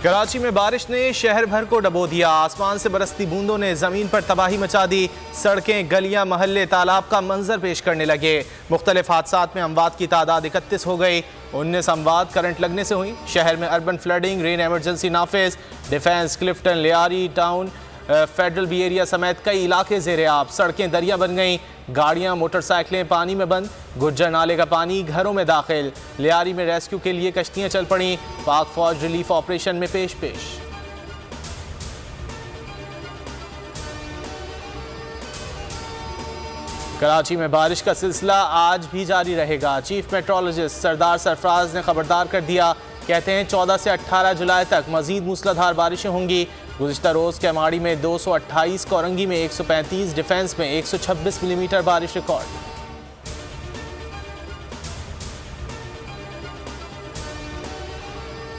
कराची में बारिश ने शहर भर को डबो दिया। आसमान से बरसती बूंदों ने जमीन पर तबाही मचा दी। सड़कें, गलियां, महल्ले तालाब का मंजर पेश करने लगे। मुख्तलिफ हादसात में अमवात की तादाद 31 हो गई। 19 अमवात करंट लगने से हुई। शहर में अर्बन फ्लडिंग, रेन एमरजेंसी नाफिज। Defence, Clifton, Lyari town, federal B area समेत कई इलाके ज़ेरे आब। सड़कें दरिया बन गईं। गाड़ियां, मोटरसाइकिलें पानी में बंद। गुज्जर नाले का पानी घरों में दाखिल। लियारी में रेस्क्यू के लिए कश्तियां चल पड़ी। पाक फौज रिलीफ ऑपरेशन में पेश। कराची में बारिश का सिलसिला आज भी जारी रहेगा। चीफ मेट्रोलॉजिस्ट सरदार सरफराज ने खबरदार कर दिया। कहते हैं 14 से 18 जुलाई तक मजीद मूसलाधार बारिशें होंगी। गुज़िश्ता रोज़ कैमाड़ी में 228, कोरंगी में 135, डिफेंस में 126 मिलीमीटर बारिश रिकॉर्ड।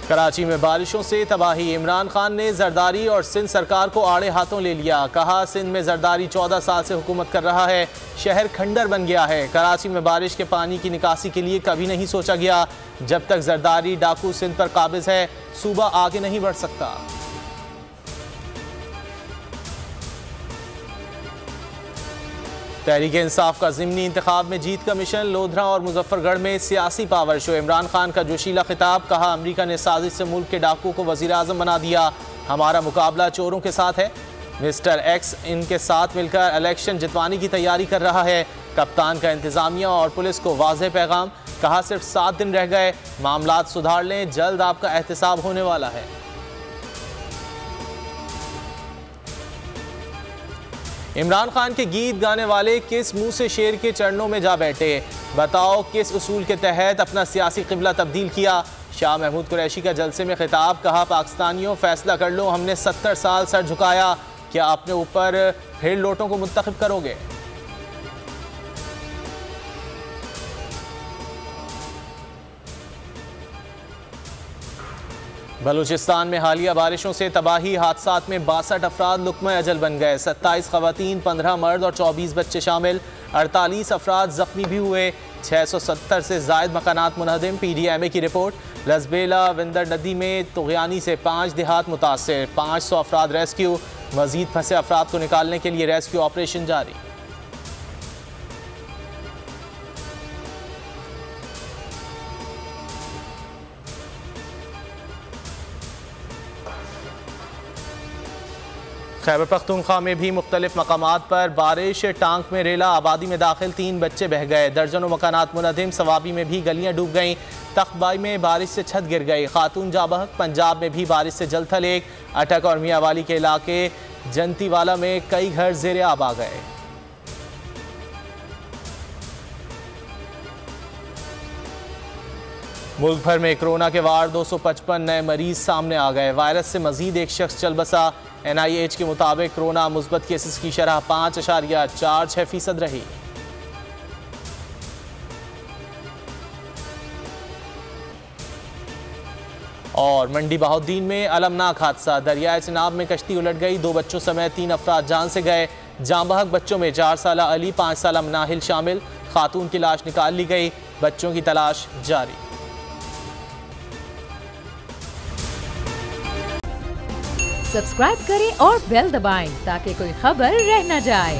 कराची में बारिशों से तबाही। इमरान खान ने जरदारी और सिंध सरकार को आड़े हाथों ले लिया। कहा, सिंध में जरदारी 14 साल से हुकूमत कर रहा है। शहर खंडर बन गया है। कराची में बारिश के पानी की निकासी के लिए कभी नहीं सोचा गया। जब तक जरदारी डाकू सिंध पर काबिज है, सूबा आगे नहीं बढ़ सकता। तहरीक इंसाफ का ज़िमनी इंतखाब में जीत का मिशन। लोधरा और मुजफ्फरगढ़ में सियासी पावर शो। इमरान खान का जोशीला खिताब। कहा, अमरीका ने साजिश से मुल्क के डाकू को वज़ीर आज़म बना दिया। हमारा मुकाबला चोरों के साथ है। मिस्टर एक्स इनके साथ मिलकर इलेक्शन जितवाने की तैयारी कर रहा है। कप्तान का इंतज़ामिया और पुलिस को वाज़ेह पैगाम। कहा, सिर्फ 7 दिन रह गए, मामलात सुधार लें, जल्द आपका एहतसाब होने वाला है। इमरान खान के गीत गाने वाले किस मुंह से शेर के चरणों में जा बैठे। बताओ किस उसूल के तहत अपना सियासी क़िबला तब्दील किया। शाह महमूद कुरैशी का जलसे में खिताब। कहा, पाकिस्तानियों फैसला कर लो, हमने 70 साल सर झुकाया, क्या अपने ऊपर फिर लोटों को मुंतखब करोगे। बलूचिस्तान में हालिया बारिशों से तबाही। हादसात में 62 अफराद लुक्मा अजल बन गए। 27 खवातीन, 15 मर्द और 24 बच्चे शामिल। 48 अफराद जख्मी भी हुए। 670 से जायद मकानात मुनहदिम। PDMA की रिपोर्ट। लजबेला विंदर नदी में तुगयानी से 5 देहात मुतासर। 500 अफराद रेस्क्यू। मजीद फंसे अफराद को निकालने के लिए रेस्क्यू ऑपरेशन जारी। खैबर पख्तूनख्वा में भी मुख्तलिफ मकामात पर बारिश। टांक में रेला आबादी में दाखिल 3 बच्चे बह गए। दर्जनों मकानात मुनहदिम। सवाबी में भी गलियां डूब गईं। तख्तबाई में बारिश से छत गिर गई। खातून जाबहक। पंजाब में भी बारिश से जलथल एक। अटक और मियांवाली के इलाके जनतीवाला में कई घर ज़ेरे आब आ गए। मुल्क भर में कोरोना के वार। 255 नए मरीज सामने आ गए। वायरस से मजीद एक शख्स चल बसा। NIH के मुताबिक कोरोना मुस्बत केसेस की शरह 5.46% रही। और मंडी बहाउद्दीन में अलमनाक हादसा। दरियाए चिनाब में कश्ती उलट गई। 2 बच्चों समेत 3 अफराद जान से गए। जांबहक बच्चों में 4 साला अली, 5 साला मनाहिल शामिल। खातून की लाश निकाल ली गई। बच्चों की तलाश जारी। सब्सक्राइब करें और बेल दबाएं ताकि कोई खबर रह न जाए।